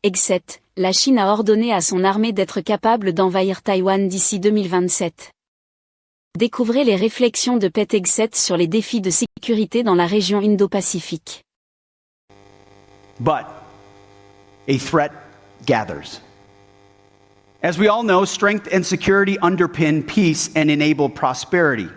Hegseth, la Chine a ordonné à son armée d'être capable d'envahir Taïwan d'ici 2027. Découvrez les réflexions de Pete Hegseth sur les défis de sécurité dans la région Indo-Pacifique. But a threat gathers. As we all know, strength and security underpin peace and enable prosperity.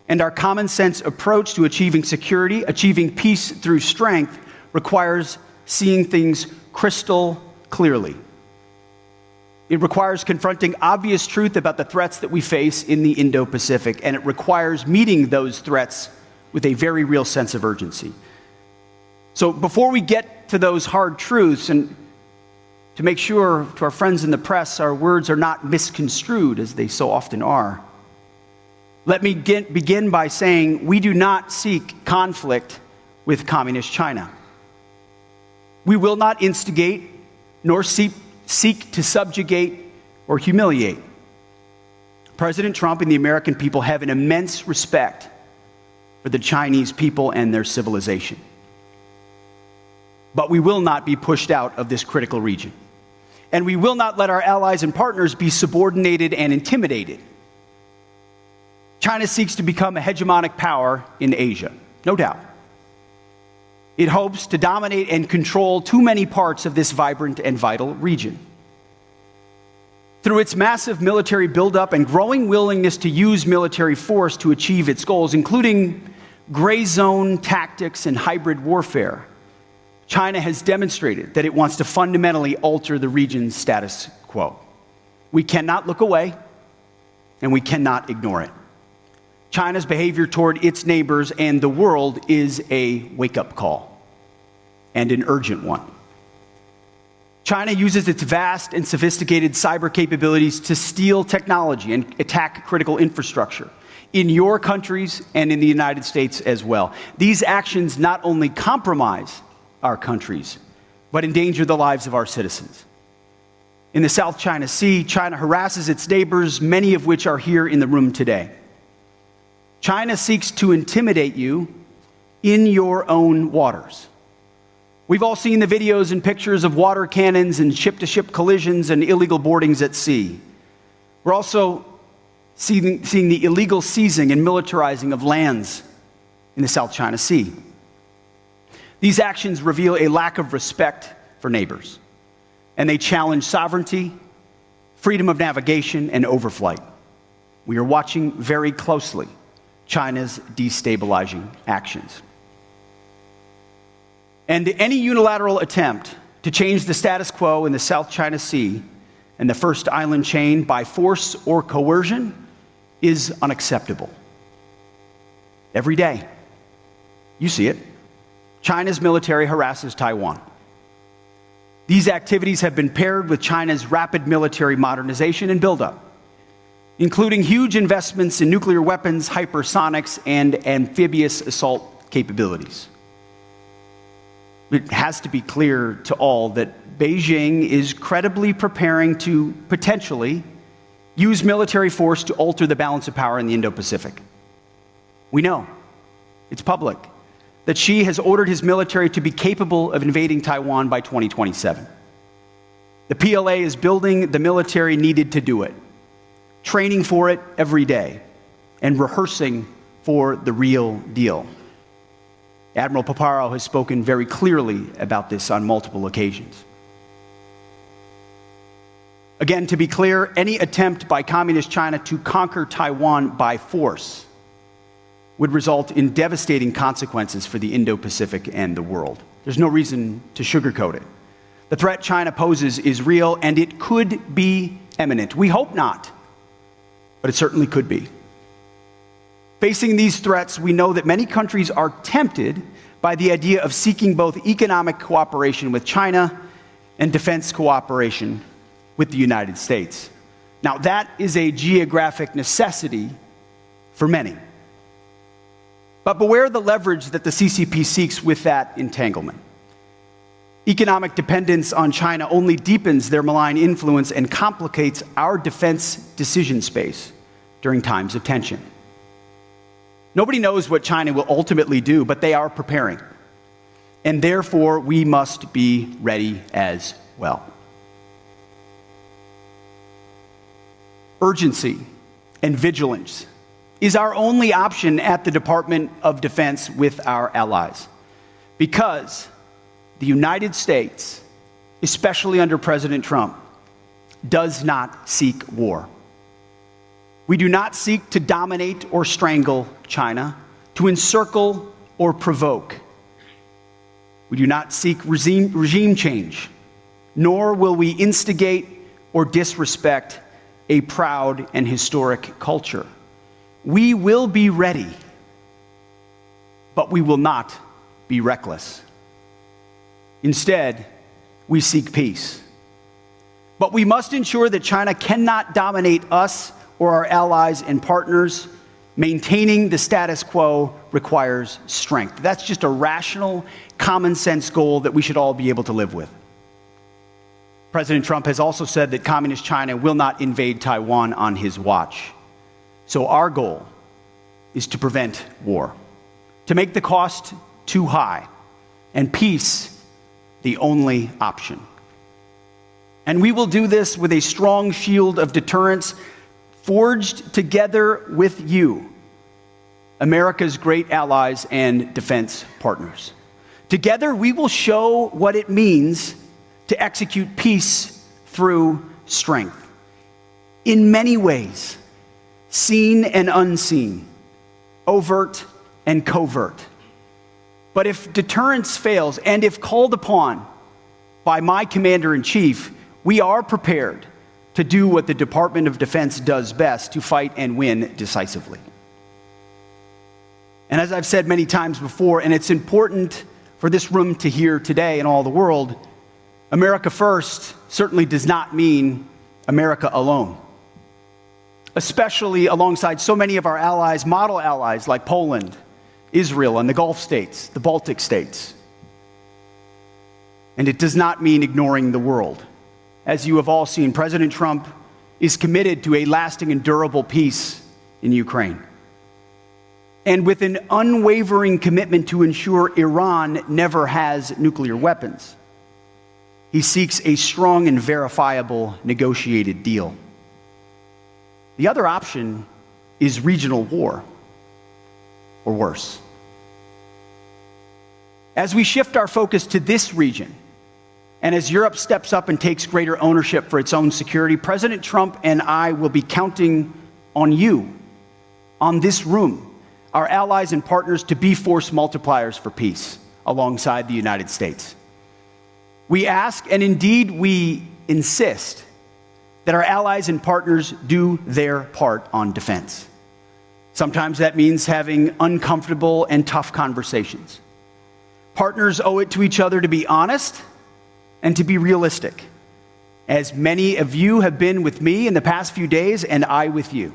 And our common sense approach to achieving security, achieving peace through strength, requires seeing things crystal clearly. It requires confronting obvious truth about the threats that we face in the Indo-Pacific, and it requires meeting those threats with a very real sense of urgency. So before we get to those hard truths, and to make sure to our friends in the press our words are not misconstrued as they so often are, let me begin by saying we do not seek conflict with Communist China. We will not instigate nor seek to subjugate or humiliate. President Trump and the American people have an immense respect for the Chinese people and their civilization. But we will not be pushed out of this critical region. And we will not let our allies and partners be subordinated and intimidated. China seeks to become a hegemonic power in Asia, no doubt. It hopes to dominate and control too many parts of this vibrant and vital region. Through its massive military buildup and growing willingness to use military force to achieve its goals, including gray zone tactics and hybrid warfare, China has demonstrated that it wants to fundamentally alter the region's status quo. We cannot look away, and we cannot ignore it. China's behavior toward its neighbors and the world is a wake-up call, and an urgent one. China uses its vast and sophisticated cyber capabilities to steal technology and attack critical infrastructure in your countries and in the United States as well. These actions not only compromise our countries, but endanger the lives of our citizens. In the South China Sea, China harasses its neighbors, many of which are here in the room today. China seeks to intimidate you in your own waters. We've all seen the videos and pictures of water cannons and ship-to-ship collisions and illegal boardings at sea. We're also seeing the illegal seizing and militarizing of lands in the South China Sea. These actions reveal a lack of respect for neighbors, and they challenge sovereignty, freedom of navigation, and overflight. We are watching very closely China's destabilizing actions. And any unilateral attempt to change the status quo in the South China Sea and the First Island chain by force or coercion is unacceptable. Every day, you see it, China's military harasses Taiwan. These activities have been paired with China's rapid military modernization and buildup, including huge investments in nuclear weapons, hypersonics, and amphibious assault capabilities. It has to be clear to all that Beijing is credibly preparing to potentially use military force to alter the balance of power in the Indo-Pacific. We know, it's public, that Xi has ordered his military to be capable of invading Taiwan by 2027. The PLA is building the military needed to do it, training for it every day, and rehearsing for the real deal. Admiral Paparo has spoken very clearly about this on multiple occasions. Again, to be clear, any attempt by Communist China to conquer Taiwan by force would result in devastating consequences for the Indo-Pacific and the world. There's no reason to sugarcoat it. The threat China poses is real, and it could be imminent. We hope not, but it certainly could be. Facing these threats, we know that many countries are tempted by the idea of seeking both economic cooperation with China and defense cooperation with the United States. Now, that is a geographic necessity for many. But beware the leverage that the CCP seeks with that entanglement. Economic dependence on China only deepens their malign influence and complicates our defense decision space during times of tension. Nobody knows what China will ultimately do, but they are preparing. And therefore, we must be ready as well. Urgency and vigilance is our only option at the Department of Defense with our allies, because the United States, especially under President Trump, does not seek war. We do not seek to dominate or strangle China, to encircle or provoke. We do not seek regime change, nor will we instigate or disrespect a proud and historic culture. We will be ready, but we will not be reckless. Instead, we seek peace. But we must ensure that China cannot dominate us or our allies and partners. Maintaining the status quo requires strength. That's just a rational, common sense goal that we should all be able to live with. President Trump has also said that Communist China will not invade Taiwan on his watch. So our goal is to prevent war, to make the cost too high, and peace the only option. And we will do this with a strong shield of deterrence forged together with you, America's great allies and defense partners. Together, we will show what it means to execute peace through strength. In many ways, seen and unseen, overt and covert. But if deterrence fails, and if called upon by my commander-in-chief, we are prepared to do what the Department of Defense does best, to fight and win decisively. And as I've said many times before, and it's important for this room to hear today and all the world, America first certainly does not mean America alone, especially alongside so many of our allies, model allies like Poland, Israel, and the Gulf states, the Baltic states. And it does not mean ignoring the world. As you have all seen, President Trump is committed to a lasting and durable peace in Ukraine, and with an unwavering commitment to ensure Iran never has nuclear weapons. He seeks a strong and verifiable negotiated deal. The other option is regional war, or worse. As we shift our focus to this region, and as Europe steps up and takes greater ownership for its own security, President Trump and I will be counting on you, on this room, our allies and partners, to be force multipliers for peace alongside the United States. We ask, and indeed we insist, that our allies and partners do their part on defense. Sometimes that means having uncomfortable and tough conversations. Partners owe it to each other to be honest and to be realistic, as many of you have been with me in the past few days, and I with you.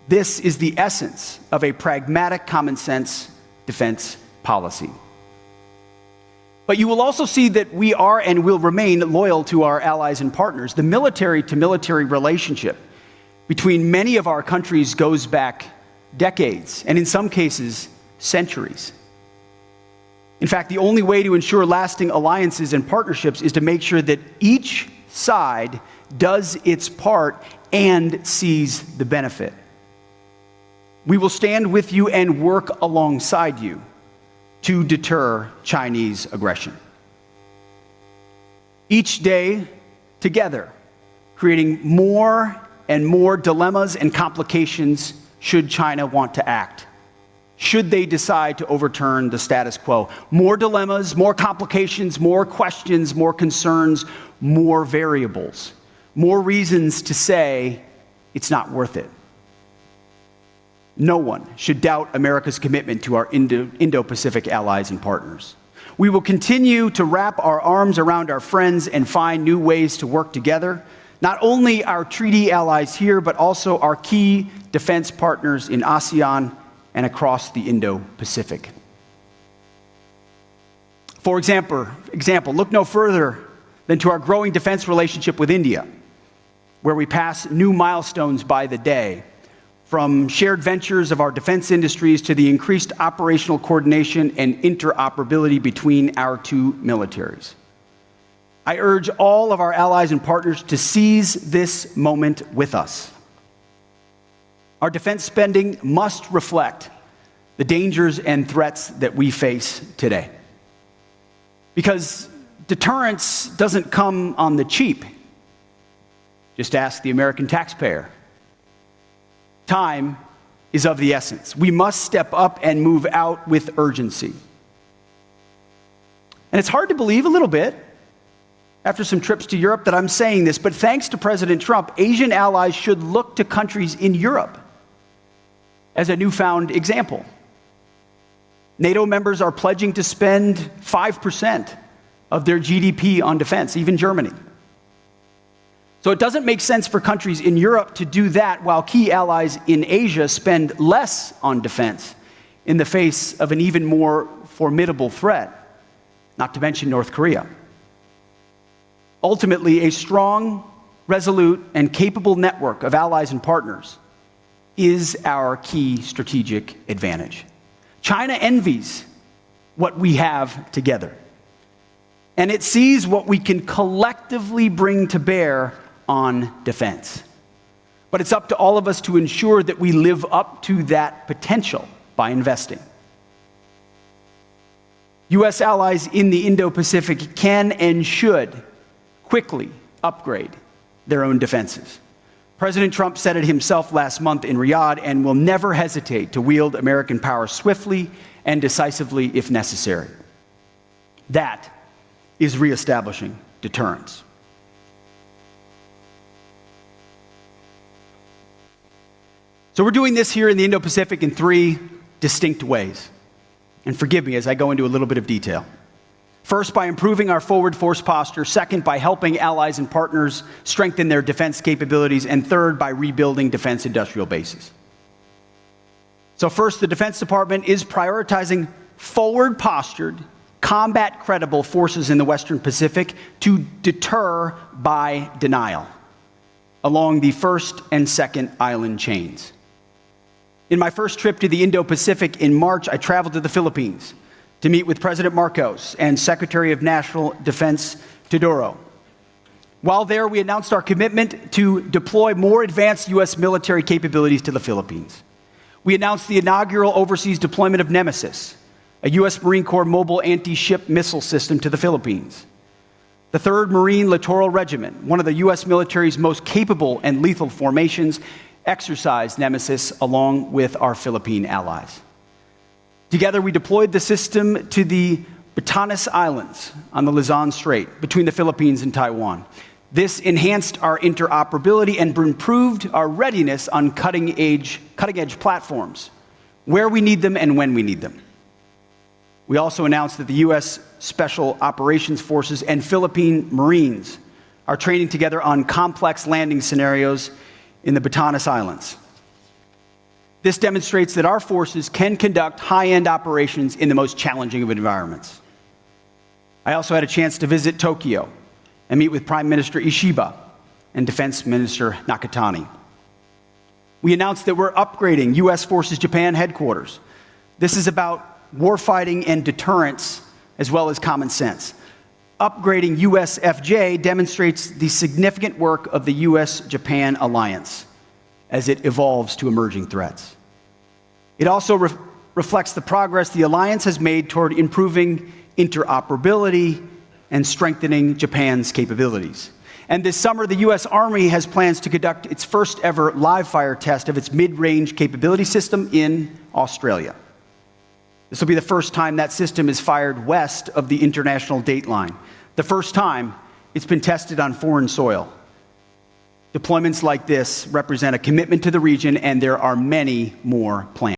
This is the essence of a pragmatic, common sense defense policy. But you will also see that we are and will remain loyal to our allies and partners. The military-to-military relationship between many of our countries goes back decades, and in some cases, centuries. In fact, the only way to ensure lasting alliances and partnerships is to make sure that each side does its part and sees the benefit. We will stand with you and work alongside you to deter Chinese aggression. Each day, together, creating more and more dilemmas and complications should China want to act, should they decide to overturn the status quo. More dilemmas, more complications, more questions, more concerns, more variables, more reasons to say it's not worth it. No one should doubt America's commitment to our Indo-Pacific allies and partners. We will continue to wrap our arms around our friends and find new ways to work together, not only our treaty allies here, but also our key defense partners in ASEAN and across the Indo-Pacific. For example, look no further than to our growing defense relationship with India, where we pass new milestones by the day, from shared ventures of our defense industries to the increased operational coordination and interoperability between our two militaries. I urge all of our allies and partners to seize this moment with us. Our defense spending must reflect the dangers and threats that we face today. Because deterrence doesn't come on the cheap. Just ask the American taxpayer. Time is of the essence. We must step up and move out with urgency. And it's hard to believe a little bit, after some trips to Europe, that I'm saying this, but thanks to President Trump, Asian allies should look to countries in Europe as a newfound example. NATO members are pledging to spend 5% of their GDP on defense, even Germany. So it doesn't make sense for countries in Europe to do that while key allies in Asia spend less on defense in the face of an even more formidable threat, not to mention North Korea. Ultimately, a strong, resolute, and capable network of allies and partners is our key strategic advantage. China envies what we have together, and it sees what we can collectively bring to bear on defense. But it's up to all of us to ensure that we live up to that potential by investing. U.S. allies in the Indo-Pacific can and should quickly upgrade their own defenses. President Trump said it himself last month in Riyadh and will never hesitate to wield American power swiftly and decisively if necessary. That is reestablishing deterrence. So we're doing this here in the Indo-Pacific in three distinct ways. And forgive me as I go into a little bit of detail. First, by improving our forward force posture. Second, by helping allies and partners strengthen their defense capabilities. And third, by rebuilding defense industrial bases. So first, the Defense Department is prioritizing forward-postured, combat-credible forces in the Western Pacific to deter by denial along the first and second island chains. In my first trip to the Indo-Pacific in March, I traveled to the Philippines to meet with President Marcos and Secretary of National Defense Teodoro. While there, we announced our commitment to deploy more advanced U.S. military capabilities to the Philippines. We announced the inaugural overseas deployment of Nemesis, a U.S. Marine Corps mobile anti-ship missile system to the Philippines. The 3rd Marine Littoral Regiment, one of the U.S. military's most capable and lethal formations, exercised Nemesis along with our Philippine allies. Together, we deployed the system to the Batanes Islands on the Luzon Strait between the Philippines and Taiwan. This enhanced our interoperability and improved our readiness on cutting-edge platforms, where we need them and when we need them. We also announced that the U.S. Special Operations Forces and Philippine Marines are training together on complex landing scenarios in the Batanes Islands. This demonstrates that our forces can conduct high-end operations in the most challenging of environments. I also had a chance to visit Tokyo and meet with Prime Minister Ishiba and Defense Minister Nakatani. We announced that we're upgrading U.S. Forces Japan headquarters. This is about warfighting and deterrence as well as common sense. Upgrading USFJ demonstrates the significant work of the U.S.-Japan alliance as it evolves to emerging threats. It also reflects the progress the alliance has made toward improving interoperability and strengthening Japan's capabilities. And this summer, the U.S. Army has plans to conduct its first ever live fire test of its mid-range capability system in Australia. This will be the first time that system is fired west of the international date line, the first time it's been tested on foreign soil. Deployments like this represent a commitment to the region, and there are many more planned.